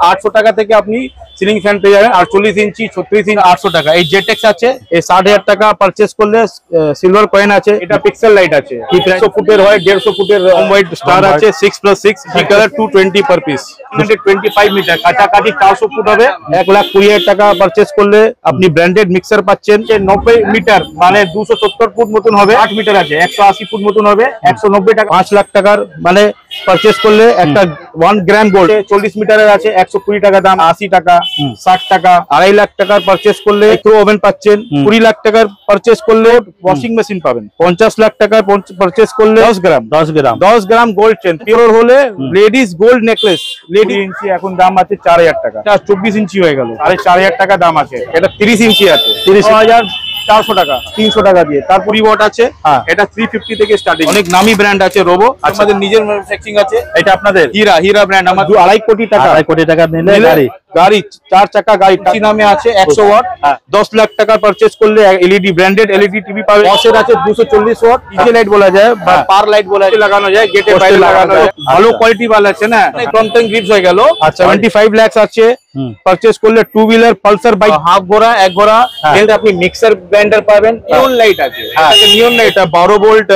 800 টাকা থেকে আপনি সিলিং ফ্যান পেয়ে যাবেন। 48 ইঞ্চি 36 ইঞ্চি 800 টাকা। এই জেটেক্স আছে, এই 60,000 টাকা পারচেস করলে সিলভার কয়েন আছে। এটা পিক্সেল লাইট আছে, 100 ফুটের হয়, 150 ফুটের হোয়াইট স্টার আছে, 6+6 কালার 220 পার পিস। 125 মিটার কাছাকাছি 400 ফুট হবে। 1,20,000 টাকা পারচেস করলে আপনি ব্র্যান্ডেড মিক্সার পাচ্ছেন। 90 মিটার মানে 270 ফুট মতন হবে। 8 মিটার আছে, 180 ফুট মতন হবে, 190 টাকা। 5 লাখ টাকার মানে পারচেস করলে একটা 1 গ্রাম গোল্ড 40 মিটারের আছে, 120 টাকা দাম। 80 টাকা, 60 টাকা। 2.5 লাখ টাকার পারচেস করলে মাইক্রো ওভেন পাচ্ছেন। 20 লাখ টাকার পারচেস করলে ওয়াশিং মেশিন পাবেন। 50 লাখ টাকার পারচেস করলে 10 গ্রাম গোল্ড চেন পিওর হলে লেডিস গোল্ড নেকলেস। লেডি ইঞ্চি এখন দাম আছে 4,000 টাকা। 24 ইঞ্চি হয়ে গেল, 4,500 টাকা দাম আছে। এটা 30 ইঞ্চি আছে, 30,400 টাকা, 300 টাকা দিয়ে। তারপর রিবট আছে, এটা 350 থেকে স্টার্টিং। অনেক নামি ব্র্যান্ড আছে। রোবো আমাদের নিজের ম্যানুফ্যাকচারিং আছে। এটা আপনাদের হিরা ব্র্যান্ড। আমার 2.5 কোটি টাকা, 2.5 কোটি টাকা নিলে গাড়ি 4 চাকা গাড়ি নামে আছে 100 ওয়াট। 10 লাখ টাকা পারচেজ করলে এলইডি ব্র্যান্ডেড এলইডি টিভি পাবে। বসের আছে 240 ওয়াট, ডিজে লাইট বলা যায় বা পার লাইট বলা যায়, লাগানো যায়, গেটে বাইরে লাগানো যায়। ভালো কোয়ালিটি वाला আছে না, ফ্রন্ট গ্রিপস হয়ে গেল। 75 লাখ আছে পারচেজ করলে। 2 হুইলার পালসার বাইক হাফ ঘোড়া 1 ঘোড়া হেলথ আপনি মিক্সার ব্লেন্ডার পাবেন। নিয়ন লাইট আছে, নিয়ন লাইট 12 ভোল্ট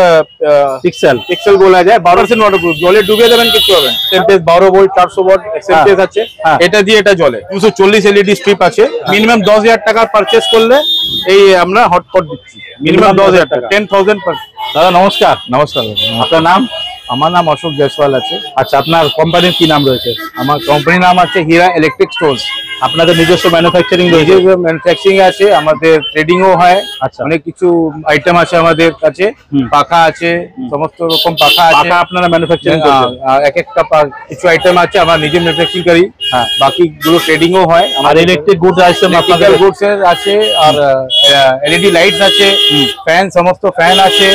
পিক্সেল বলা যায়। 12% ওয়াটারপ্রুফ, জলে ডুবে দেবেন কিছু হবে। সেন্টেজ 12 ভোল্ট 400 ওয়াট সেন্টেজ আছে। এটা দিয়ে এটা চলে। 240 এলইডি স্ট্রিপ আছে। মিনিমাম 10,000 টাকা পারচেজ করলে এই আমরা হটপট দিচ্ছি। মিনিমাম 10,000 টাকা, 10,000 পার। দাদা নমস্কার। নমস্কার। আপনার নাম? আমার নাম অশোক জয়সওয়াল আছে। আচ্ছা, আপনার কোম্পানির কি নাম রয়েছে? আমার কোম্পানির নাম আছে হীরা ইলেকট্রিক স্টোর্স। আপনাদের নিজস্ব ম্যানুফ্যাকচারিং রয়েছে? ম্যানুফ্যাকচারিং আছে, আমাদের ট্রেডিংও হয়। আচ্ছা, অনেক কিছু আইটেম আছে আমাদের কাছে। পাখা আছে, সমস্ত রকম পাখা আছে। পাখা আপনারা ম্যানুফ্যাকচারিং করেন? এক একটা কিছু আইটেম আছে আমরা নিজে ম্যানুফ্যাকচারিং করি, বাকিগুলো ট্রেডিংও হয়। আর ইলেকট্রিক গুডস আইটেম আপনাদের গুডস আছে, আর এলইডি লাইটস আছে, ফ্যান, সমস্ত ফ্যান আছে,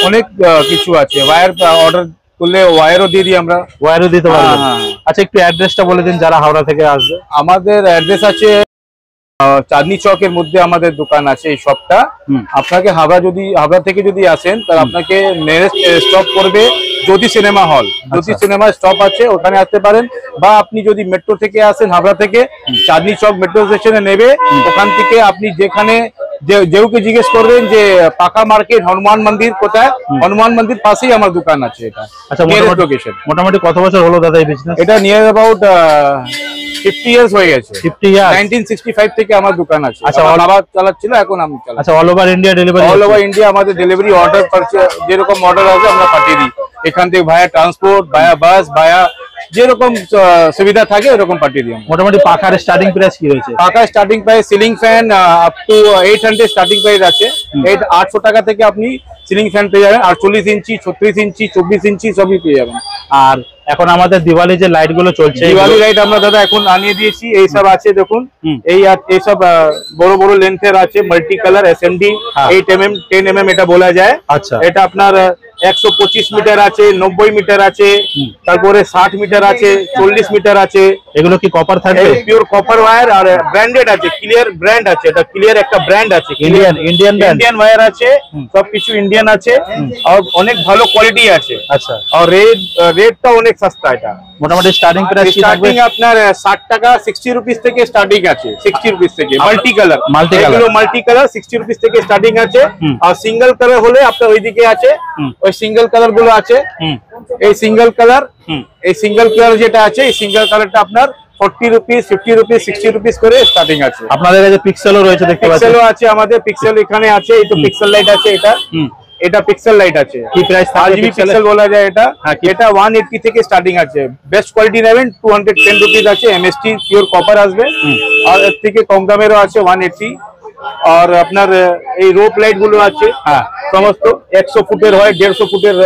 অনেক কিছু আছে। ওয়্যার অর্ডার করলে ওয়্যারও দিয়ে দিই আমরা, ওয়্যারও দিতে পারবেন। আচ্ছা, একটু অ্যাড্রেসটা বলে দিন যারা হাওড়া থেকে আসবে। আমাদের অ্যাড্রেস আছে চাঁদনি চকের মধ্যে আমাদের দোকান আছে। এই শপটা আপনাকে হাওড়া থেকে যদি আসেন তাহলে আপনাকে নেক্সট স্টপ করবে জ্যোতি সিনেমা হল। জ্যোতি সিনেমা স্টপ আছে, ওখানে আসতে পারেন। বা আপনি যদি মেট্রো থেকে আসেন, হাওড়া থেকে চাঁদনি চক মেট্রো স্টেশনে নেবে, ওখান থেকে আপনি যেখানে যেউকে জিজ্ঞেস করবেন যে পাকা মার্কেট হনুমান মন্দির কোথায়, হনুমান মন্দির পাশেই আমার দোকান আছে। এটা আচ্ছা, মোটামুটি কত বছর হলো দাদা এই বিজনেস? এটা নিয়ার অ্যাবাউট 50 ইয়ার্স হয়ে গেছে। 50 ইয়ার্স, 1965 থেকে আমার দোকান আছে। আচ্ছা, বাবা চালাচ্ছিল, এখন আমি চালাই। আচ্ছা, all over India delivery? All over India আমাদের ডেলিভারি অর্ডার যেরকম অর্ডার আছে আমরা পাঠিয়ে দিই। এখান থেকে ভায়া ট্রান্সপোর্ট, ভায়া বাস, ভায়া যেরকম সুবিধা থাকে এরকম পাঠিয়ে দিই। মোটামুটি পাখার স্টার্টিং প্রাইস কি রয়েছে? পাখার starting price ceiling fan up to 800 starting price আছে। 800 টাকা থেকে আপনি সিলিং ফ্যান পেয়ে যাবেন। 48 ইঞ্চি 36 ইঞ্চি 24 ইঞ্চি সবই পেয়ে যাবেন। আর এখন আমাদের দিওয়ালি যে লাইট গুলো চলছে, দিওয়ালি লাইট আমরা দাদা এখন আনিয়ে দিয়েছি। এই সব আছে দেখুন, এই সব বড় বড় লেন্থের আছে, multi colour SMD 8 mm 10 mm এটা বলা যায়। আচ্ছা, এটা আপনার 125 মিটার আছে, 90 মিটার আছে, তারপরে 60 মিটার আছে, 40 মিটার আছে। এগুলো কি কপার থাকবে? পিওর কপার ওয়্যার, আর ব্র্যান্ডেড আছে, ক্লিয়ার ব্র্যান্ড আছে। এটা ক্লিয়ার একটা ব্র্যান্ড আছে, ইন্ডিয়ান ওয়্যার আছে, সবকিছু ইন্ডিয়ান আছে, আর অনেক ভালো কোয়ালিটি আছে। আচ্ছা, আর রেটটা অনেক সস্তা। এটা মোটামুটি স্টার্টিং প্রাইস স্টার্টিং আপনার 60 টাকা 60 রুপিস থেকে স্টার্টিং আছে। 60 রুপিস থেকে মাল্টি কালার 60 রুপিস থেকে স্টার্টিং আছে। আর সিঙ্গেল কালার হলে আপনার ওইদিকে আছে, ওই সিঙ্গেল কালার গুলো আছে। এই সিঙ্গেল কালার যেটা আছে, এই সিঙ্গেল কালারটা আপনার 40 রুপিস 50 রুপিস 60 রুপিস করে স্টার্টিং আছে। আপনাদের কাছে পিক্সেলও রয়েছে দেখতে পাচ্ছেন? পিক্সেলও আছে আমাদের, পিক্সেল এখানে আছে। এই তো পিক্সেল লাইট আছে, এটা পিক্সেল লাইট আছে। কি প্রাইস? RGB পিক্সেল বলা যায় এটা। এটা 180 থেকে স্টার্টিং আছে। বেস্ট কোয়ালিটি নেবেন 210 রুপিস আছে। MST পিওর কপার আসবে। আর এর থেকে কম দামেরও আছে 180। আর আপনার এই রোপ লাইট গুলো আছে, সমস্ত 100 ফুটের হয়, 150 ফুটের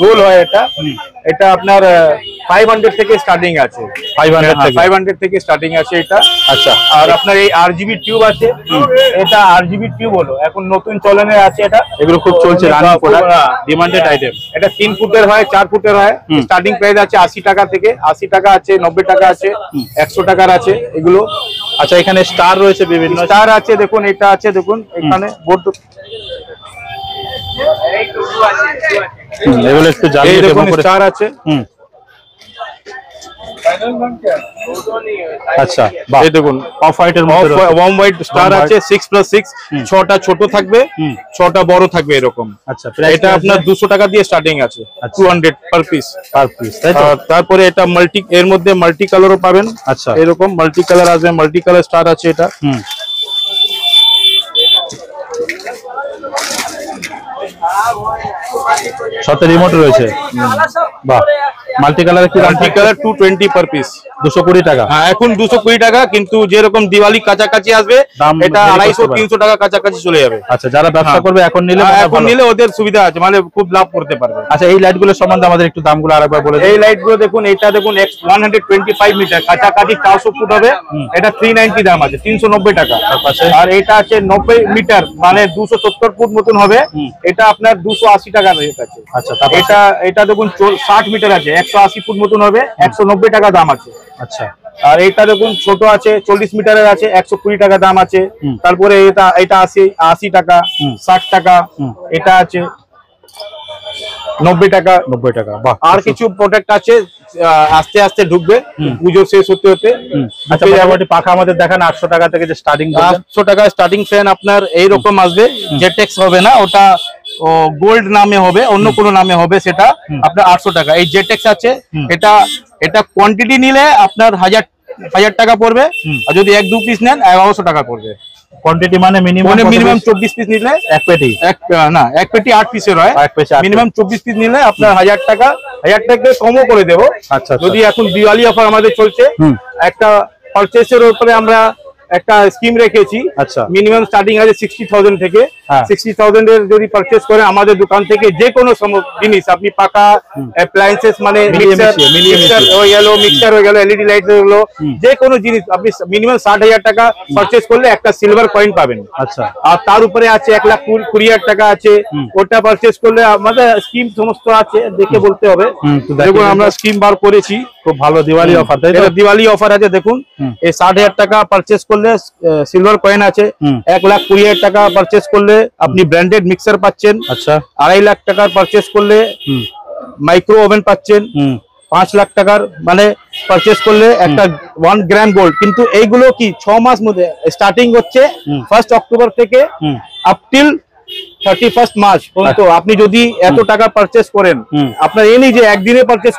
রোল হয়। এটা আপনার 500 থেকে স্টার্টিং আছে। 500 থেকে স্টার্টিং আছে এটা। আচ্ছা, আর আপনার এই RGB টিউব আছে, এটা RGB টিউব হলো এখন নতুন চলনে আছে। এটা এগুলো খুব চলছে, রানিং প্রোডাক্ট, ডিমান্ডেড আইটেম। এটা 3 ফুটের হয়, 4 ফুটের হয়। স্টার্টিং প্রাইস আছে 80 টাকা থেকে। 80 টাকা আছে, 90 টাকা আছে, 100 টাকার আছে এগুলো। আচ্ছা, এখানে স্টার রয়েছে, বিভিন্ন স্টার আছে। দেখুন এটা আছে, দেখুন এখানে বোর্ড এগুলো একটু জ্বালিয়ে দেখুন, স্টার আছে। আচ্ছা, এই দেখুন অফ হোয়াইটের মধ্যে ওয়ার্ম হোয়াইট স্টার আছে 6+6, 6টা ছোট থাকবে 6টা বড় থাকবে এরকম। আচ্ছা, এটা আপনার 200 টাকা দিয়ে স্টার্টিং আছে, 200 পার পিস। তারপরে এটা মাল্টি, এর মধ্যে মাল্টি কালারও পাবেন। আচ্ছা, এরকম মাল্টি কালার আসবে, মাল্টি কালার স্টার আছে এটা। সাথে রিমোট রয়েছে। বাহ, মাল্টি কালার কি? মাল্টি কালার 220 পার পিস, 220 টাকা। হ্যাঁ, এখন 220 টাকা, কিন্তু যেরকম দিওয়ালি কাছাকাছি আসবে এটা 250-300 টাকা কাছাকাছি চলে যাবে। আচ্ছা, যারা ব্যবসা করবে এখন নিলে ওদের সুবিধা আছে, মানে খুব লাভ করতে পারবে। আচ্ছা, এই লাইট গুলোর সম্বন্ধে আমাদের একটু দামগুলো আরেকবার বলে দিন। এই লাইট গুলো দেখুন, এটা দেখুন 125 মিটার, কাছাকাছি 400 ফুট হবে। এটা 390 দাম আছে, 390 টাকা। আর এটা আছে 90 মিটার, মানে 270 ফুট মতন হবে। এটা আপনার 280 টাকা রেট আছে। আচ্ছা, এটা দেখুন 60 মিটার আছে, 180 ফুট মতন হবে, 190 টাকা দাম আছে। আচ্ছা, আর এটা দেখুন ছোট আছে, 40 মিটারের আছে, 120 টাকা দাম আছে। তারপরে এটা 80 টাকা, 60 টাকা। এটা আছে 90 টাকা। 90 টাকা। বাহ, আর কিছু প্রোডাক্ট আছে আস্তে আস্তে ঢুকবে পুজো শেষ হতে হতে। আচ্ছা, মোটামুটি পাখা আমাদের দেখান 800 টাকা থেকে যে স্টার্টিং। 800 টাকা স্টার্টিং ফ্যান আপনার এইরকম আসবে, জেটেক্স হবে না, ওটা গোল্ড নামে হবে, অন্য কোনো নামে হবে, সেটা আপনার 800 টাকা। এই জেটেক্স আছে, এটা কোয়ান্টিটি নিলে আপনার 1000 টাকা পড়বে, আর যদি 1-2 পিস নেন 1100 টাকা পড়বে। কোয়ান্টিটি মানে মিনিমাম 24 পিস নিলে এক পেটি, এক পেটি 8 পিসের হয়, মিনিমাম 24 পিস নিলে আপনার 1000 টাকা কমও করে দেবো। আচ্ছা, যদি এখন দিওয়ালি অফার আমাদের চলছে, একটা পারচেসের উপরে আমরা একটা স্কিম রেখেছি। আচ্ছা, মিনিমাম স্টার্টিং আছে 60,000 থেকে। 60,000 এর যদি পারচেস করে আমাদের দোকান থেকে যে কোনো জিনিস, আপনি পাকা অ্যাপ্লায়েন্সেস মানে মিক্সার হয়ে গেল, এলইডি লাইট হয়ে গেল, যে কোনো জিনিস আপনি মিনিমাম 60,000 টাকা পারচেস করলে একটা সিলভার কয়েন পাবেন। আচ্ছা, আর তার উপরে আছে 1,20,000 টাকা আছে, ওটা পারচেস করলে আমাদের স্কিম সমস্ত আছে, দেখে বলতে হবে। দেখুন আমরা স্কিম বার করেছি, খুব ভালো দিওয়ালি অফার। দিওয়ালি অফার আছে দেখুন, এই 60,000 টাকা পারচেস করলে সিলভার কয়েন আছে। 1,20,000 টাকা পারচেস করলে আপনি ব্র্যান্ডেড মিক্সার পাচ্ছেন। আচ্ছা, 2.5 লাখ টাকার পারচেস করলে মাইক্রো ওভেন পাচ্ছেন। 5 লাখ টাকার মানে পারচেস করলে একটা 1 গ্রাম গোল্ড। কিন্তু এইগুলো কি 6 মাস মধ্যে স্টার্টিং হচ্ছে 1 অক্টোবর থেকে আপ টিল 31 মার্চ পর্যন্ত। আপনি যদি এত টাকা পারচেস করেন, আপনার এই নেই যে একদিনে পারচেস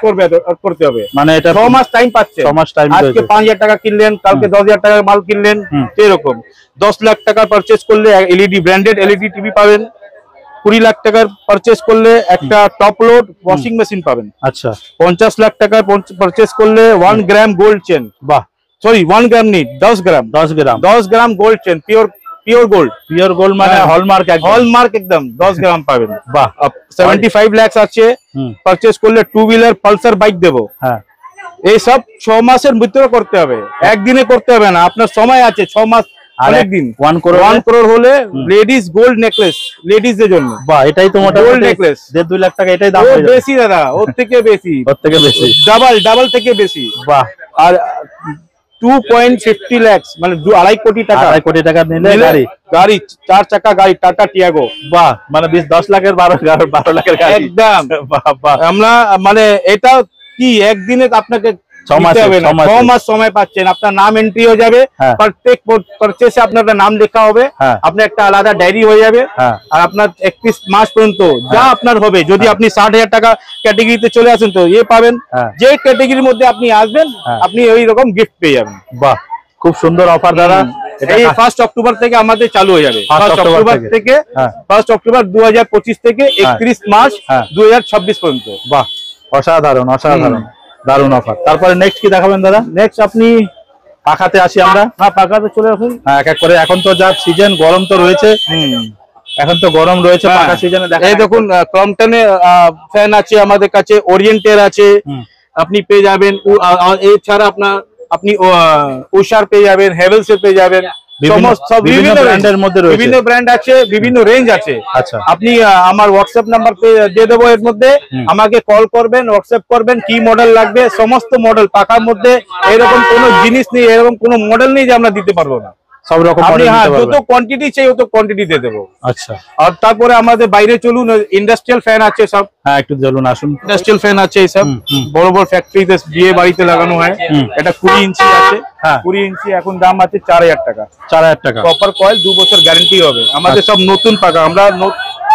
করতে হবে, মানে এটা 6 মাস টাইম পাচ্ছে। 6 মাস টাইম। আজকে 5,000 টাকা কিনলেন, কালকে 10,000 টাকার মাল কিনলেন, এরকম। 10 লাখ টাকার পারচেস করলে এলইডি ব্র্যান্ডেড এলইডি টিভি পাবেন। 20 লাখ টাকার পারচেস করলে একটা টপ লোড ওয়াশিং মেশিন পাবেন। আচ্ছা, 50 লাখ টাকার পারচেস করলে 1 গ্রাম গোল্ড চেন। বাহ, সরি 1 গ্রাম নেই, 10 গ্রাম গোল্ড চেন, পিওর গোল্ড মানে হলমার্ক একদম 10 গ্রাম পাবেন। বাহ, 75 লাখ আছে পারচেস করলে 2 হুইলার পালসার বাইক দেবো। হ্যাঁ, এই সব 6 মাসের ভিতরে করতে হবে, একদিনে করতে হবে না, আপনার সময় আছে 6 মাস। আরেকদিন 1 crore হলে লেডিস গোল্ড নেকলেস, লেডিসদের জন্য। বাহ, এটাই তো মোটা গোল্ড নেকলেস 1.5-2 লাখ টাকা। এটাই দাম বেশি দাদা, ওর থেকে বেশি, ডাবল থেকে বেশি। বাহ, আর 2.50 লাখ মানে 2.5 কোটি টাকা। 2.5 কোটি টাকা নিলে গাড়ি 4 চাকা গাড়ি টাটা টিয়াগো। বাহ, মানে 10 লাখের 12 লাখের গাড়ি একদম। আমরা মানে এটা কি একদিনে আপনাকে 6 মাস সময় পাচ্ছেন, আপনার নাম এন্ট্রি হয়ে যাবে, প্রত্যেক পারচেসে আপনার নাম লেখা হবে, আপনার একটা আলাদা ডায়েরি হয়ে যাবে। আর আপনার 31 মাস পর্যন্ত যা আপনার হবে, যদি আপনি 60,000 টাকা ক্যাটাগরিতে চলে আসেন তো পাবেন, যে ক্যাটাগরির মধ্যে আপনি আসবেন আপনি ওই রকম গিফট পেয়ে যাবেন। বাহ, খুব সুন্দর অফার দাদা। এই 1 অক্টোবর থেকে আমাদের চালু হয়ে যাবে, 1 অক্টোবর থেকে 1 অক্টোবর 2025 থেকে 31 মার্চ 2026 পর্যন্ত। বাহ, অসাধারণ দারুণ অফার। তারপরে নেক্সট কি দেখাবেন দাদা? নেক্সট আপনি পাখাতে আসি আমরা। হ্যাঁ, পাখাতে চলে আসুন। হ্যাঁ, এক এক করে। এখন তো যা সিজন, গরম তো রয়েছে, এখন তো গরম রয়েছে পাখা সিজনে। এই দেখুন ক্রমটনে ফ্যান আছে আমাদের কাছে, ওরিয়েন্টের আছে, আপনি পেয়ে যাবেন। এছাড়া আপনি উষার পেয়ে যাবেন, হেভেলস এর পেয়ে যাবেন, বিভিন্ন ব্র্যান্ডের মধ্যে রয়েছে, বিভিন্ন ব্র্যান্ড আছে, বিভিন্ন রেঞ্জ আছে। আচ্ছা, আপনি আমার হোয়াটসঅ্যাপ নাম্বার দিয়ে দেবো, এর মধ্যে আমাকে কল করবেন, হোয়াটসঅ্যাপ করবেন, কি মডেল লাগবে, সমস্ত মডেল পাখার মধ্যে এরকম কোনো জিনিস নেই, এরকম কোনো মডেল নেই যে আমরা দিতে পারবো না, সব রকম আপনি model হ্যাঁ দিতে যত পারবেন। কোয়ান্টিটি চাই তত কোয়ান্টিটি দিয়ে দেবো। আচ্ছা আর তারপরে আমাদের বাইরে চলুন, ইন্ডাস্ট্রিয়াল ফ্যান আছে সব, হ্যাঁ একটু চলুন আসুন। ইন্ডাস্ট্রিয়াল ফ্যান আছে এইসব বড় বড় ফ্যাক্টরিতে বিয়ে বাড়িতে লাগানো হয়। এটা 20 ইঞ্চি আছে, হ্যাঁ 20 ইঞ্চি এখন দাম আছে 4000 টাকা। 4000 টাকা। কপার কয়েল 2 বছর গ্যারান্টি হবে। আমাদের সব নতুন পাকা, আমরা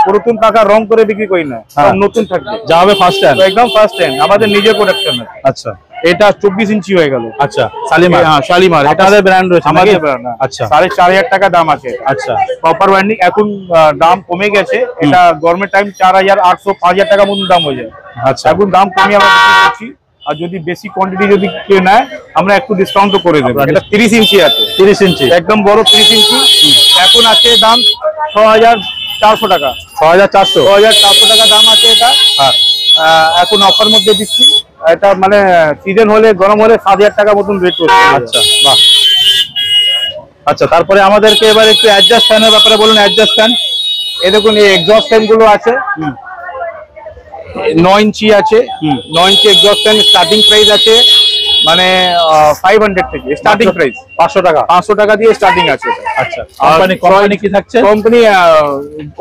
পুরাতন পাকা রং করে বিক্রি করি না, সব নতুন থাকবে, যা হবে ফার্স্ট হ্যান্ড, একদম ফার্স্ট হ্যান্ড, আমাদের নিজের প্রোডাকশন আছে। আচ্ছা এটা 24 ইঞ্চি হয়ে গেল। আচ্ছা শালিমার, হ্যাঁ শালিমার, এটা আপনাদের ব্র্যান্ড রয়েছে আমাদের নাকি? ব্র্যান্ড। আচ্ছা 4500 টাকা দাম আছে। আচ্ছা কপার ওয়াইন্ডিং এখন দাম কমে গেছে, এটা গভর্নমেন্ট টাইম 4800 5000 টাকা মতন দাম হয়ে যায়। আচ্ছা এখন দাম কমিয়ে আমরা বিক্রি করছি, আর যদি বেশি কোয়ান্টিটি যদি কেউ নেয় আমরা একটু ডিসকাউন্ট করে দেবো। এটা 30 ইঞ্চি আছে, 30 ইঞ্চি একদম বড় 30 ইঞ্চি। এখন আছে দাম 6400 টাকা। 6400 6400 টাকা দাম আছে এটা। হ্যাঁ এখন অফার মধ্যে দিচ্ছি, এটা মানে সিজন হলে গরম হলে 7000 টাকা মতন রেট করছে। আচ্ছা বাহ। আচ্ছা তারপরে আমাদেরকে এবার একটু অ্যাডজাস্ট ফ্যানের ব্যাপারে বলুন। অ্যাডজাস্ট ফ্যান এই দেখুন, এই এক্সস্ট ফ্যান গুলো আছে, 9 ইঞ্চি আছে। 9 ইঞ্চি এক্সস্ট ফ্যান স্টার্টিং প্রাইস আছে মানে 500 থেকে স্টার্টিং প্রাইস। 500 টাকা, 500 টাকা দিয়ে স্টার্টিং আছে এটা। আচ্ছা কোম্পানি কি থাকছে? কোম্পানি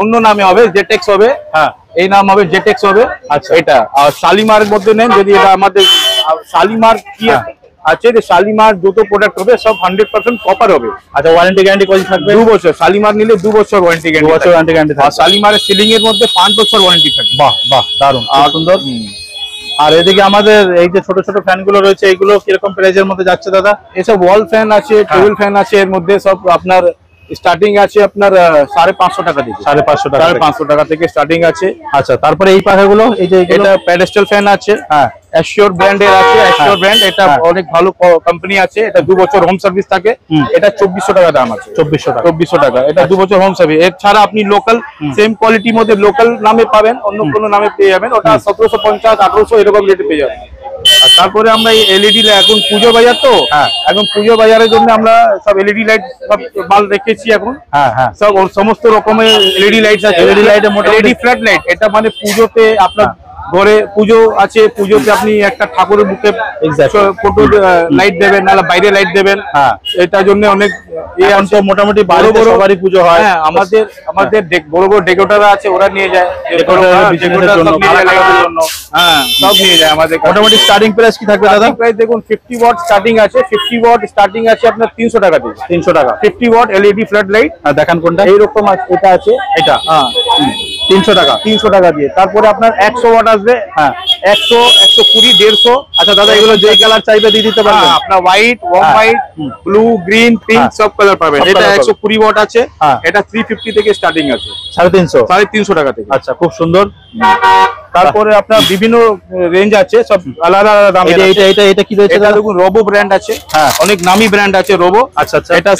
অন্য নামে হবে, জেটেক্স হবে। হ্যাঁ এই নাম হবে জেটেক্স হবে। আচ্ছা এটা আর শালিমারের মধ্যে নেন যদি, এটা আমাদের শালিমার কি আছে যে শালিমার যত প্রোডাক্ট হবে সব 100% কপার হবে। আচ্ছা ওয়ারেন্টি গ্যারান্টি কত থাকবে? 2 বছর। শালিমার নিলে 2 বছর ওয়ারেন্টি 2 গ্যারান্টি। বছর ওয়ারেন্টি গ্যারান্টি আর থাকবে। শালিমারের সিলিং এর মধ্যে 5 বছর ওয়ারেন্টি থাকবে। বাহ বাহ দারুণ, খুব সুন্দর। আর এদিকে আমাদের এই যে ছোট ছোট ফ্যান গুলো রয়েছে, এগুলো কিরকম প্রাইসের মধ্যে যাচ্ছে দাদা? এসব ওয়াল ফ্যান আছে, টেবিল ফ্যান আছে, এর মধ্যে সব আপনার স্টার্টিং আছে আপনার 550 টাকা থেকে। 550 টাকা, 550 টাকা থেকে স্টার্টিং আছে। আচ্ছা তারপরে এই পাখাগুলো, এই যে এটা প্যাডেস্টাল ফ্যান আছে, হ্যাঁ অ্যাশিওর ব্র্যান্ডের আছে। অ্যাশিওর ব্র্যান্ড, এটা অনেক ভালো কোম্পানি আছে। এটা 2 বছর হোম সার্ভিস থাকে। এটা 2400 টাকা দাম আছে। 2400 টাকা, 2400 টাকা। এটা 2 বছর হোম সার্ভিস। এছাড়া আপনি লোকাল সেম কোয়ালিটির মধ্যে লোকাল নামে পাবেন, অন্য কোনো নামে পেয়ে যাবেন, ওটা 1750 1800 এরকম রেটে পেয়ে যাবেন। আর তারপরে আমরা এই এলইডি, এখন পুজো বাজার তো, এখন পুজো বাজারের জন্য আমরা সব এলইডি লাইট সব মাল রেখেছি এখন। হ্যাঁ হ্যাঁ সব সমস্ত রকমের এলইডি লাইট আছে। LED লাইটে মোটামুটি এলইডি ফ্ল্যাট লাইট, এটা মানে পুজোতে আপনার ঘরে পুজো আছে, পুজোতে আপনি একটা ঠাকুরের মুখে ফটো লাইট দেবেন, নাহলে বাইরে লাইট দেবেন। হ্যাঁ এটার জন্য অনেক এখন তো মোটামুটি বড় বড় সবারই পুজো হয়। হ্যাঁ আমাদের বড় বড় ডেকোরেটর আছে, ওরা নিয়ে যায় ডেকোরেটরের জন্য, ভাড়া লাগানোর জন্য। হ্যাঁ সব নিয়ে যায় আমাদের। মোটামুটি স্টার্টিং প্রাইস কি থাকবে দাদা? প্রাইস দেখুন 50 ওয়াট স্টার্টিং আছে। 50 ওয়াট স্টার্টিং আছে আপনার 300 টাকা থেকে। 300 টাকা 50 ওয়াট এলইডি ফ্ল্যাট লাইট। দেখান কোনটা? এইরকম এটা আছে, এটা হ্যাঁ 300 টাকা, 300 টাকা দিয়ে। তারপরে আপনার 100 ওয়াট আসবে, হ্যাঁ 100 120 150। আচ্ছা দাদা এগুলো যেই কালার চাইবে দিয়ে দিতে পারবেন? আপনার white, warm white, blue, green, pink সব কালার পাবেন। সব এটা colour 120 ওয়াট আছে। হ্যাঁ। এটা 350 থেকে স্টার্টিং আছে, 350 350 টাকা থেকে। আচ্ছা খুব সুন্দর। তারপরে আপনার বিভিন্ন রেঞ্জ আছে, সব আলাদা আলাদা দামের আছে। এটা এটা এটা কি রয়েছে এটা দাদা? দেখুন রোবো ব্র্যান্ড আছে, হ্যাঁ অনেক নামি ব্র্যান্ড আছে রোবো। আচ্ছা আচ্ছা এটা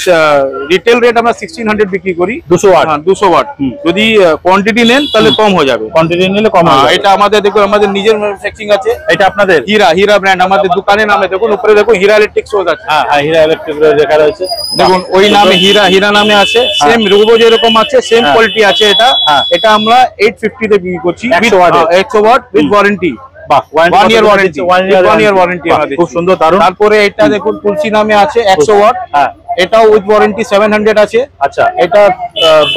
রিটেল রেট আমরা 1600 বিক্রি করি। 200 ওয়াট, 200 ওয়াট। যদি কোয়ান্টিটি নেন তাহলে কম হয়ে যাবে, কোয়ান্টিটি নিলে কম হবে। এটা আমাদের দেখুন, আমাদের নিজের ম্যানুফ্যাকচারিং আছে। এটা আপনাদের হীরা ব্র্যান্ড, আমাদের দোকানের নামে দেখুন, উপরে দেখুন হীরা ইলেকট্রিক্স আছে। হ্যাঁ হ্যাঁ হীরা ইলেকট্রিক লেখা রয়েছে, দেখুন ওই নামে হীরা নামে আছে। সেম রোবো যেরকম আছে সেম কোয়ালিটি আছে এটা। এটা আমরা 850 তে বিক্রি করছি, 100 ওয়াট উইথ ওয়ারেন্টি। বাহ 1 ইয়ার ওয়ারেন্টি, 1 ইয়ার ওয়ারেন্টি আমাদের। খুব সুন্দর, দারুণ। তারপরে এটা দেখুন তুলসী নামে আছে 100 ওয়াট, হ্যাঁ এটাও উইথ ওয়ারেন্টি 700 আছে। আচ্ছা এটা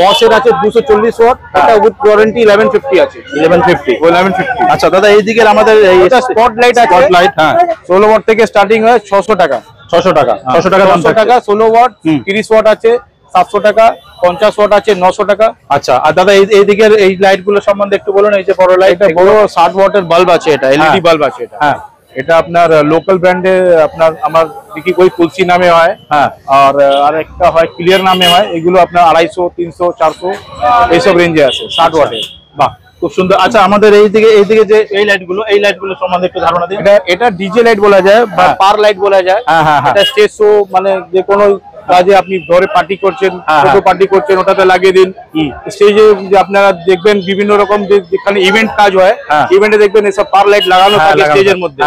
বসের আছে 240 ওয়াট, এটা উইথ ওয়ারেন্টি 1150 আছে। 1150। আচ্ছা দাদা এইদিকে আমাদের এটা স্পটলাইট আছে, স্পটলাইট, হ্যাঁ 16 ওয়াট থেকে স্টার্টিং হয় 600 টাকা। 600 টাকা, 600 টাকা দাম 600 টাকা 16 ওয়াট। 30 ওয়াট আছে 700 টাকা, 50 ওয়াট আছে 900 টাকা। আচ্ছা আর দাদা এইদিকের এই লাইট গুলো সম্বন্ধে একটু বলুন। এই যে বড় লাইট, এটা বড় 60 ওয়াটের বাল্ব আছে, এটা এলইডি বাল্ব আছে এটা। হ্যাঁ এটা আপনার লোকাল ব্র্যান্ডে আপনার আমার বিক্রি করি, তুলসী নামে হয়। হ্যাঁ আর একটা হয় ক্লিয়ার নামে হয়। এগুলো আপনার 250, 300, 400 এইসব রেঞ্জে আছে 60 ওয়াটের। বাহ খুব সুন্দর। আচ্ছা আমাদের এইদিকে যে এই লাইটগুলো সম্বন্ধে একটু ধারণা দিন। এটা ডিজে লাইট বলা যায় বা পার লাইট বলা যায়। হ্যাঁ হ্যাঁ এটা স্টেজ শো মানে যে কোনো কাজে আপনি ঘরে পার্টি করছেন, ছোট পার্টি করছেন, ওটাতে লাগিয়ে দিন। স্টেজে আপনারা দেখবেন বিভিন্ন রকম যেখানে ইভেন্ট কাজ হয়, ইভেন্টে দেখবেন এসব পার লাইট লাগানো থাকে স্টেজের মধ্যে।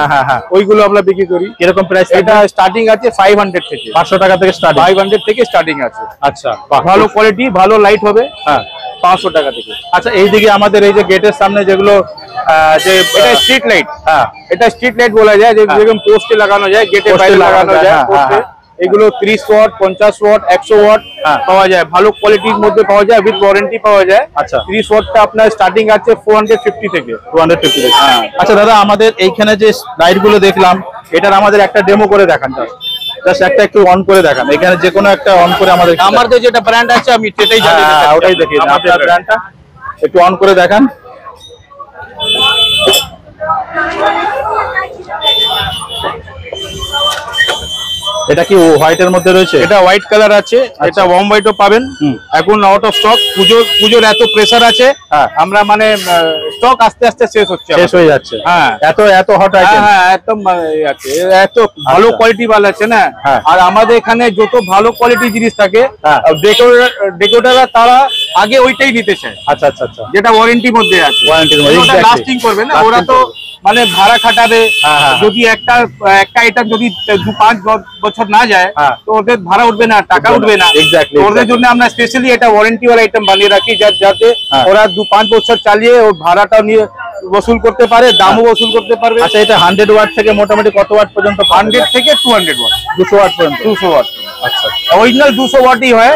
ওইগুলো আমরা বিক্রি করি। কিরকম প্রাইস? এটা স্টার্টিং আছে 500 থেকে, 500 টাকা থেকে স্টার্টিং, 500 থেকে স্টার্টিং আছে। আচ্ছা ভালো কোয়ালিটি, ভালো লাইট হবে। হ্যাঁ 500 টাকা থেকে। আচ্ছা এইদিকে আমাদের এই যে গেটের সামনে যেগুলো যে এটা স্ট্রিট লাইট, হ্যাঁ এটা স্ট্রিট লাইট বলা যায়, যেরকম পোস্টে লাগানো যায়, গেটে বাইরে লাগানো যায় পোস্টে। এগুলো 30 ওয়াট 50 ওয়াট 100 ওয়াট পাওয়া যায়, ভালো কোয়ালিটির মধ্যে পাওয়া যায়, উইথ ওয়ারেন্টি পাওয়া যায়। আচ্ছা 30 ওয়াটটা আপনার স্টার্টিং আছে 450 থেকে। 250 থেকে। আচ্ছা দাদা, আমাদের এইখানে যে লাইট গুলো দেখলাম, এটার আমাদের একটা ডেমো করে দেখান, জাস্ট একটা একটু অন করে দেখান, এখানে যে কোনো একটা অন করে আমাদের যেটা ব্র্যান্ড আছে আমি সেটাই জানি, ওটাই দেখি আপনার ব্র্যান্ডটা একটু অন করে দেখান। এটা কি হোয়াইটের মধ্যে রয়েছে? এটা হোয়াইট কালার আছে, এটা ওয়ার্ম হোয়াইটও পাবেন। এখন আউট অফ স্টক, পুজোর এত প্রেসার আছে, আমরা মানে স্টক আস্তে আস্তে শেষ হয়ে যাচ্ছে। হ্যাঁ, এত হট আইটেম। হ্যাঁ একদম আছে, এত ভালো কোয়ালিটি মাল আছে না। আর আমাদের এখানে যত ভালো কোয়ালিটি জিনিস থাকে, ডেকোরেটররা তারা আগে ওইটাই নিতে চায়। আচ্ছা আচ্ছা আচ্ছা, যেটা ওয়ারেন্টির মধ্যে আছে, ওয়ারেন্টির মধ্যে লাস্টিং করবে না। ওরা তো মানে ভাড়া খাটাবে, যদি একটা আইটেম যদি 2-5 বছর না যায় তো ওদের ভাড়া উঠবে না, টাকা উঠবে না। ওদের জন্য আমরা স্পেশালি এটা ওয়ারেন্টি ওয়ালা আইটেম বানিয়ে রাখি, যাতে ওরা 2-5 বছর চালিয়ে ওর ভাড়াটা নিয়ে বসুল করতে পারে, দামও বসুল করতে পারবে। আচ্ছা, এটা 100 ওয়াট থেকে মোটামুটি কত ওয়াট পর্যন্ত? 100 থেকে 200 ওয়াট, 200 ওয়াট পর্যন্ত। 200 ওয়াট। আচ্ছা, অরিজিনাল 200 ওয়াটই হয়।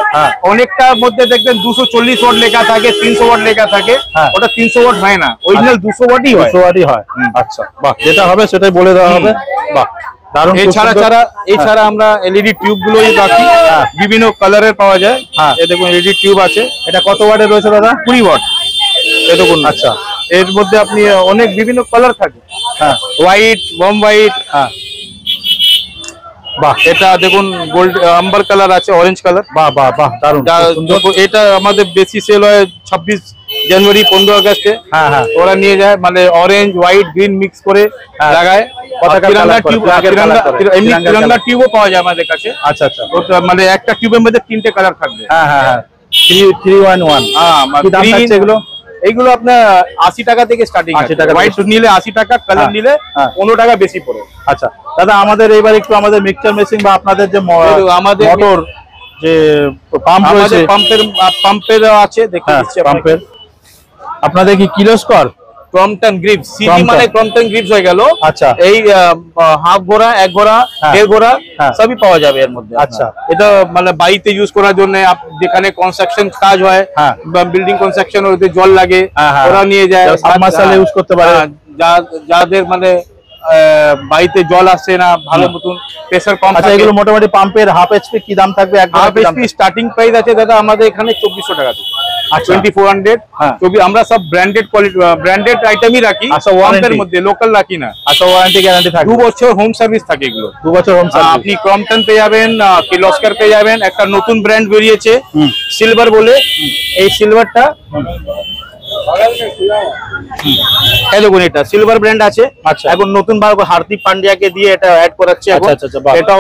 অনেকটার মধ্যে দেখবেন 240 ওয়াট লেখা থাকে, 300 ওয়াট লেখা থাকে, ওটা 300 ওয়াট হয় না, অরিজিনাল 200 ওয়াটই হয়। 200 ওয়াটই হয়। আচ্ছা, বাহ, যেটা হবে সেটাই বলে দেওয়া হবে। বাহ, দারুণ। এছাড়া আমরা এলইডি টিউব গুলো রাখি, বিভিন্ন কালারের পাওয়া যায়। এই দেখুন এলইডি টিউব আছে। এটা কত ওয়াটের রয়েছে দাদা? 20 ওয়াট। এই দেখুন। আচ্ছা, এর মধ্যে আপনি অনেক বিভিন্ন কালার থাকে। White, warm white. বাহ, এটা দেখুন গোল্ড আম্বার কালার আছে, অরেঞ্জ কালার। বাহ বাহ বাহ, দারুণ। এটা আমাদের বেশি সেল হয় 26 জানুয়ারি 15 আগস্টে। ওরা নিয়ে যায়, মানে অরেঞ্জ হোয়াইট গ্রিন মিক্স করে লাগায়। তিরঙ্গা টিউবও পাওয়া যায় আমাদের কাছে। আচ্ছা আচ্ছা, মানে একটা টিউবের মধ্যে 3টে কালার থাকবে। 3-1-1। এগুলো এইগুলো আপনার 80 টাকা থেকে স্টার্টিং। 80 টাকা। হোয়াইট নিলে 80 টাকা, কালার নিলে 15 টাকা বেশি পড়ে। আচ্ছা দাদা, আমাদের এইবার একটু আমাদের মিক্সচার মেশিন বা আপনাদের যে আমাদের মোটর যে পাম্প রয়েছে, পাম্পের আছে, দেখে দিচ্ছি পাম্পের। আপনাদের কি কিলোস্কর? ক্রম্পটন গ্রিপস, সিজি মানে ক্রম্পটন গ্রিপস হয়ে গেল। আচ্ছা, এই হাফ ঘোড়া, 1 ঘোড়া, 1.5 ঘোড়া সবই পাওয়া যাবে এর মধ্যে। আচ্ছা, এটা মানে বাড়িতে ইউজ করার জন্য, যেখানে কনস্ট্রাকশন কাজ হয়, বিল্ডিং কনস্ট্রাকশন, ওতে জল লাগে, ওরা নিয়ে যায়, সাবমার্সালে ইউজ করতে পারে। যাদের মানে বাড়িতে জল আসছে না ভালো মতন, প্রেসার কম। আচ্ছা, এগুলো মোটামুটি পাম্পের হাফ এইচপি কি দাম থাকবে? হাফ এইচপি স্টার্টিং প্রাইস আছে দাদা আমাদের এখানে 2400 টাকা থেকে। 2400। আমরা সব ব্র্যান্ডেড কোয়ালিটি, ব্র্যান্ডেড আইটেমই রাখি, ওয়ারেন্টির মধ্যে, লোকাল রাখি না। আচ্ছা, ওয়ারেন্টি গ্যারান্টি থাকে, 2 বছর হোম সার্ভিস থাকে এগুলো। 2 বছর হোম সার্ভিস। আপনি ক্রম্পটন পেয়ে যাবেন, কির্লোস্কার পেয়ে যাবেন। একটা নতুন ব্র্যান্ড বেরিয়েছে সিলভার বলে, এই সিলভারটা এই দেখুন, এটা সিলভার ব্র্যান্ড আছে। আচ্ছা, এখন নতুন ভাবে হার্দিক পান্ডিয়াকে দিয়ে এটা অ্যাড করাচ্ছে। এটা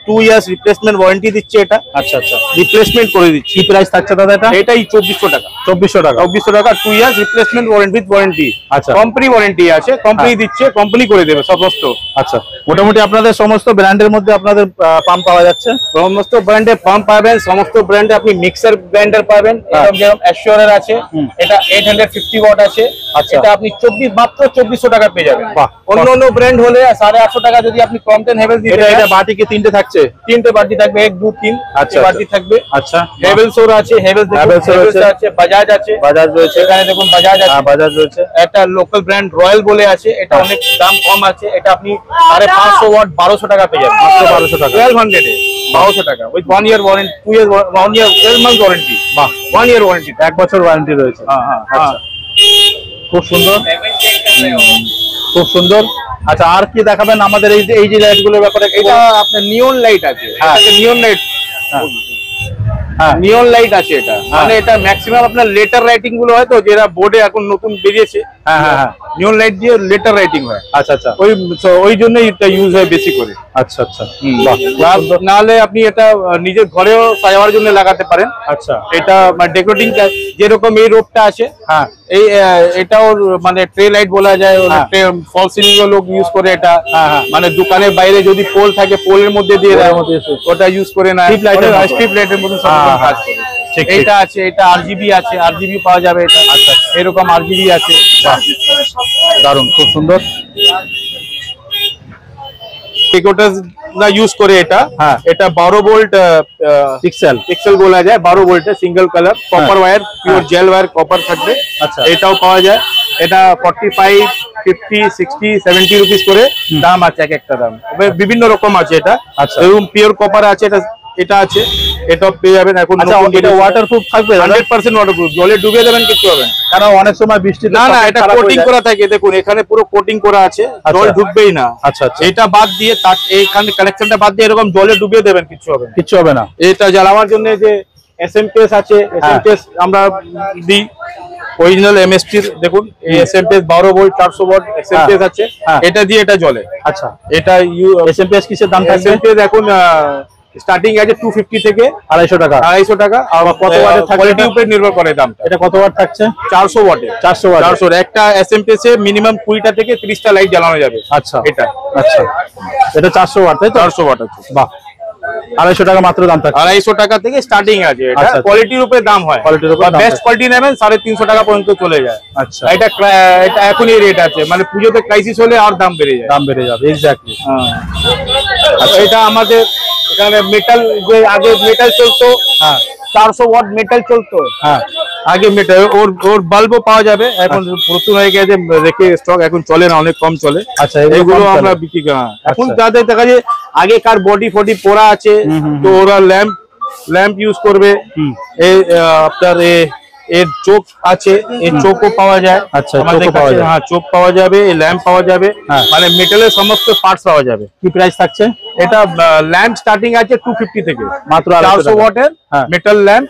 2 ইয়ার্স রিপ্লেসমেন্ট ওয়ারেন্টি দিচ্ছে এটা। আচ্ছা আচ্ছা, রিপ্লেসমেন্ট করে দিচ্ছে। কি প্রাইস থাকছে দাদা এটা? এটাই 2400 টাকা। 2400 টাকা। 2400 টাকা, 2 years replacement warranty with warranty. আচ্ছা, কোম্পানি ওয়ারেন্টি আছে, কোম্পানি দিচ্ছে, কোম্পানি করে দেবে সমস্ত। আচ্ছা, মোটামুটি আপনাদের সমস্ত ব্র্যান্ডের মধ্যে আপনাদের পাম্প পাওয়া যাচ্ছে? সমস্ত ব্র্যান্ডে পাম্প পাবেন, সমস্ত ব্র্যান্ডে আপনি মিক্সার ব্র্যান্ডের পাবেন। যেরকম অ্যাশিওরের আছে, এটা 850 ওয়াট আছে। এটা আপনি মাত্র 2400 টাকা পেয়ে যাবেন। অন্য ব্র্যান্ড হলে 850 টাকা। যদি আপনি ক্রম্পটন হেভেলস দিতে, এটা বাটি কি 3টে থাকছে? 3টে বাটি থাকবে, 1 2 3 বাটি থাকবে। আচ্ছা, হেভেলস ওর আছে, হেভেলস আছে, বাজাজ আছে, বাজাজ রয়েছে। এখানে দেখুন বাজাজ আছে, বাজাজ রয়েছে। একটা লোকাল ব্র্যান্ড রয়্যাল বলে আছে, এটা অনেক দাম কম আছে। এটা আপনি 550 ওয়াট 1200 টাকা পেয়ে যাবেন, মাত্র 1200 টাকা। 1200 এ 1200 টাকা with 1 year warranty, 2 year 1 year 12 month warranty. বাহ, 1 ইয়ার ওয়ারেন্টি, 1 বছর ওয়ারেন্টি রয়েছে। আচ্ছা, খুব সুন্দর, খুব সুন্দর। আচ্ছা, আর কি দেখাবেন আমাদের এই যে লাইট গুলোর ব্যাপারে? এটা আপনার নিয়ন লাইট আছে, নিয়ন লাইট। নিয়ন লাইট আছে এটা, মানে এটা ম্যাক্সিমাম আপনার লেটার রাইটিং গুলো হয় তো, যেটা বোর্ডে এখন নতুন বেরিয়েছে। নিয়ন লাইট দিয়ে লেটার রাইটিং হয়। আচ্ছা আচ্ছা, ওই জন্যই এটা ইউজ হয় বেশি করে। আচ্ছা আচ্ছা, নাহলে আপনি এটা নিজের ঘরেও সাজাবার জন্য লাগাতে পারেন। আচ্ছা, এটা ডেকোরেটিং, যেরকম এই রোপটা আছে, এই এটাও মানে ট্রে লাইট বলা যায়, ফল সিলিং এর লোক ইউজ করে এটা। মানে দোকানের বাইরে যদি পোল থাকে, পোলের মধ্যে দিয়ে দেয়, ওটা ইউজ করে না, স্ট্রিপ লাইটের মতো কাজ করে। এটা আছে, এটা আরজিবি আছে, আরজিবি পাওয়া যাবে এটা। আচ্ছা, এরকম আরজিবি আছে। দারুণ, খুব সুন্দর। না ইউজ করে এটা। হ্যাঁ, এটা 12 ভোল্ট পিক্সেল বলা যায়, 12 ভোল্টের single colour copper wire, pure gel wire copper থাকবে। আচ্ছা, এটাও পাওয়া যায়। এটা 45, 50, 60, 70 রুপিস করে দাম আছে, এক একটা দাম বিভিন্ন রকম আছে। এটা আচ্ছা, এবং পিওর কপার আছে, এটা আছে, এটাও পেয়ে যাবেন এখন। আচ্ছা, এটা ওয়াটারপ্রুফ থাকবে? 100% ওয়াটারপ্রুফ, জলে ডুবিয়ে দেবেন কিছু হবে না। কারণ অনেক সময় বৃষ্টি, না না, এটা কোটিং করা থাকে, দেখুন এখানে পুরো কোটিং করা আছে, জল ঢুকবেই না। আচ্ছা, এটা বাদ দিয়ে তার এইখানে কালেকশনটা বাদ দিয়ে এরকম জলে ডুবিয়ে দেবেন, কিছু হবে না। এটা জ্বালাবার জন্য যে এসএমপিএস আছে, এসএমপিএস আমরা দিই অরিজিনাল এমএসটির। দেখুন এই এসএমপিএস 12 ভোল্ট 400 ওয়াট এসএমপিএস আছে, এটা দিয়ে এটা জ্বলে। আচ্ছা, এটা এসএমপিএস কিসের দাম থাকবে? এসএমপিএস এখন স্টার্টিং আছে 250 থেকে 250 টাকা। 250 টাকা। আর কত ওয়াটের থাকে কোয়ালিটির উপর নির্ভর করে দামটা। এটা কত ওয়াট থাকছে? 400 ওয়াটে। 400 একটা এসএমপিএস এ মিনিমাম 20টা থেকে 30টা লাইট জ্বালানো যাবে। আচ্ছা, এটা আচ্ছা, এটা 400 ওয়াট, তাই তো? 400 ওয়াট আছে। বাহ, 250 টাকা মাত্র দাম থাকছে। 250 টাকা থেকে স্টার্টিং আছে। এটা কোয়ালিটির উপরে দাম হয়, কোয়ালিটির উপর বেস্ট কোয়ালিটি নেবেন 350 টাকা পর্যন্ত চলে যায়। আচ্ছা, এটা এখনই রেট আছে, মানে পুজোতে ক্রাইসিস হলে আর দাম বেড়ে যাবে। এক্স্যাক্টলি। এটা আমাদের এখানে মেটাল, যে আগে মেটাল চলতো, 400 ওয়াট মেটাল চলতো, আগে মেটাল, ওর বাল্বও পাওয়া যাবে। এখন প্রচুর হয়ে গেছে, রেখে স্টক এখন চলে না, অনেক কম চলে। আচ্ছা, এগুলো আমরা বিক্রি করি। এখন যাদের দেখা যায় আগেকার বডি ফডি পোড়া আছে, তো ওরা ল্যাম্প ইউজ করবে। আপনার এর চোখ আছে, এর চোখও পাওয়া যায়। আচ্ছা, আমাদের কাছে চোখ পাওয়া যাবে, এই ল্যাম্প পাওয়া যাবে, মানে মেটালের সমস্ত পার্টস পাওয়া যাবে। কি প্রাইস থাকছে? এটা ল্যাম্প স্টার্টিং আছে 250 থেকে, মাত্র 400 ওয়াটের মেটাল ল্যাম্প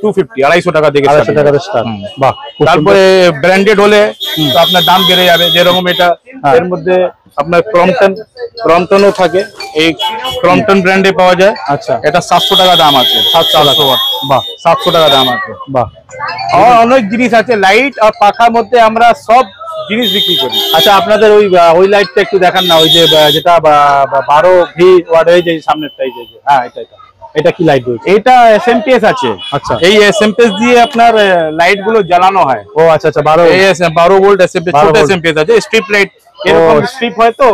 250, 250 টাকা থেকে, 250 টাকা স্টার্ট। বাহ, তারপরে ব্র্যান্ডেড হলে তো আপনার দাম বেড়ে যাবে। যেরকম এটা, এর মধ্যে আপনার ক্রম্পটনও থাকে, এই ক্রম্পটন ব্র্যান্ডে পাওয়া যায়। আচ্ছা, এটা 700 টাকা দাম আছে, 700 ওয়াট। বাহ, 700 টাকা দাম আছে। বাহ, আর অনেক জিনিস আছে, লাইট আর পাখার মধ্যে আমরা সব জিনিস বিক্রি করি। আচ্ছা, আপনাদের ওই লাইটটা একটু দেখান না, ওই যে যেটা 12 ভি ওয়াট, এই যে সামনেরটা, এই যে এটা কি লাইট রয়েছে? এটা এসএমপিএস আছে। আচ্ছা, এই এসএমপিএস দিয়ে আপনার লাইট গুলো জ্বালানো হয়। ও আচ্ছা, আচ্ছা, 12 ভোল্ট এসএমপিএস, ছোট এসএমপিএস আছে, স্ট্রিপ লাইট, এরকম স্ট্রিপ হয় তো।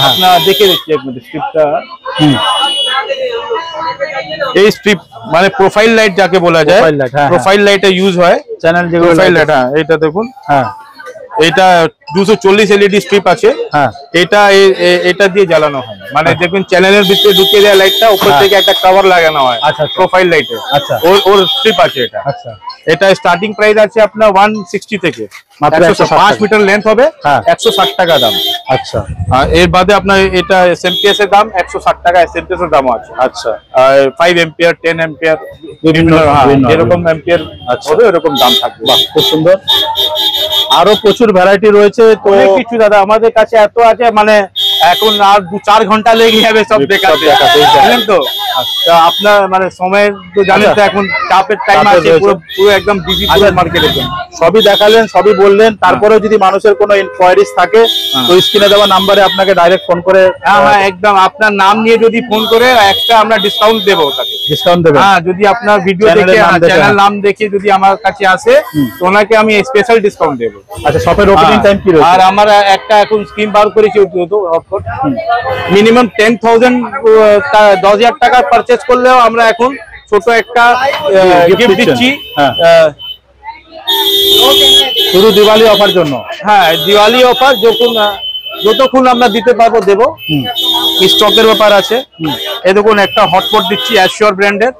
আপনারা দেখে দিচ্ছি এক মিনিট স্ট্রিপটা। এই স্ট্রিপ মানে প্রোফাইল লাইট যাকে বলা যায়, প্রোফাইল লাইটে ইউজ হয়, চ্যানেল যেগুলো প্রোফাইল লাইট। এটা দেখুন, এটা 240 এলইডি স্ট্রিপ আছে। এটা দিয়ে জ্বালানো হয়, মানে দেখুন চ্যানেলের ভিতরে ঢুকিয়ে দেওয়া লাইটটা, উপর থেকে একটা কভার লাগানো হয়। আচ্ছা, প্রোফাইল লাইটে ওর স্ট্রিপ আছে এটা। আচ্ছা, এটা স্টার্টিং প্রাইস আছে আপনার 160 থেকে, মাত্র 105 মিটার লেন্থ হবে, 160 টাকা দাম। আচ্ছা, এর বাদে আপনার এটা এসএমপিএস এর দাম 160 টাকা, এসএমপিএস এর দামও আছে। আচ্ছা, 5 এম্পিয়ার, 10 এম্পিয়ার, বিভিন্ন এরকম এম্পিয়ার হবে, এরকম দাম থাকবে। বাহ, খুব সুন্দর। আরো প্রচুর ভ্যারাইটি রয়েছে তো, অনেক কিছু দাদা আমাদের কাছে এত আছে, মানে এখন আর 2-4 ঘন্টা লেগে যাবে সব দেখাতে, বুঝলেন তো। আপনার মানে সময় তো জানেন তো, এখন চাপের টাইম আছে, পুরো একদম বিজি মার্কেটের জন্য। সবই দেখালেন, সবই বললেন, তারপরেও যদি মানুষের কোনো ইনকোয়ারিজ থাকে তো স্ক্রিনে দেওয়া নাম্বারে আপনাকে ডাইরেক্ট ফোন করে, একদম আপনার নাম নিয়ে যদি ফোন করে এক্সট্রা আমরা ডিসকাউন্ট দেবো, তাকে ডিসকাউন্ট দেবেন। যদি আপনার ভিডিও দেখে, চ্যানেল নাম দেখে যদি আমার কাছে আসে, তো ওনাকে আমি স্পেশাল ডিসকাউন্ট দেবো। আচ্ছা, শপের ওপেনিং টাইম কি রয়েছে? আর আমার একটা এখন স্কিম বার করেছি, মিনিমাম 10,000 10,000 টাকা পারচেজ করলেও আমরা এখন ছোট একটা গিফট দিচ্ছি, শুধু দিওয়ালি অফার জন্য। দিওয়ালি অফার যতক্ষণ আমরা দিতে পারবো দেবো, স্টকের ব্যাপার আছে। এই দেখুন একটা হটপট দিচ্ছি অ্যাশিওর ব্র্যান্ডের,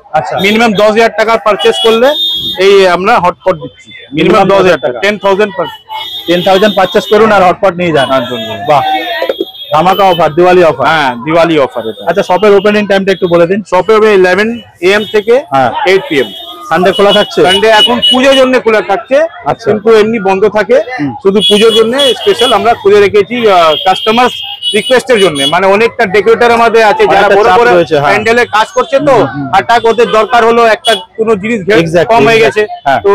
মিনিমাম 10,000 টাকা পারচেজ করলে এই আমরা হটপট দিচ্ছি, মিনিমাম 10,000 টাকা, 10,000 পারচেজ করুন আর হটপট নিয়ে যান। বাহ, ধামাকা offer, Diwali offer. Diwali offer এটা। আচ্ছা, শপের ওপেনিং টাইমটা একটু বলে দিন। শপে 11 AM থেকে 8 PM। সানডে খোলা থাকছে? সানডে এখন পুজোর জন্য খোলা থাকছে, কিন্তু এমনি বন্ধ থাকে, শুধু পুজোর জন্য স্পেশাল আমরা খুলে রেখেছি কাস্টমার রিকোয়েস্টের জন্য। মানে অনেকটা ডেকোরেটর আমাদের আছে যারা বড় বড় প্যান্ডেলে কাজ করছে, তো হঠাৎ ওদের দরকার হলো একটা কোনো জিনিস কম হয়ে গেছে, তো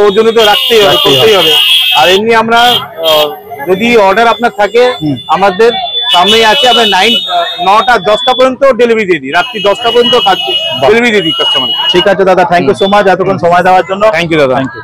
ওর জন্য তো রাখতেই হবে, করতেই হবে। আর এমনি আমরা যদি অর্ডার আপনার থাকে, আমাদের সামনেই আছে, আমরা 9টা 10টা পর্যন্ত ডেলিভারি দিয়ে দিই, রাত্রি 10টা পর্যন্ত ডেলিভারি দিয়ে দিই কাস্টমার। ঠিক আছে দাদা, থ্যাংক ইউ সো মাচ এতক্ষণ সময় দেওয়ার জন্য। থ্যাংক ইউ দাদা, থ্যাংক ইউ।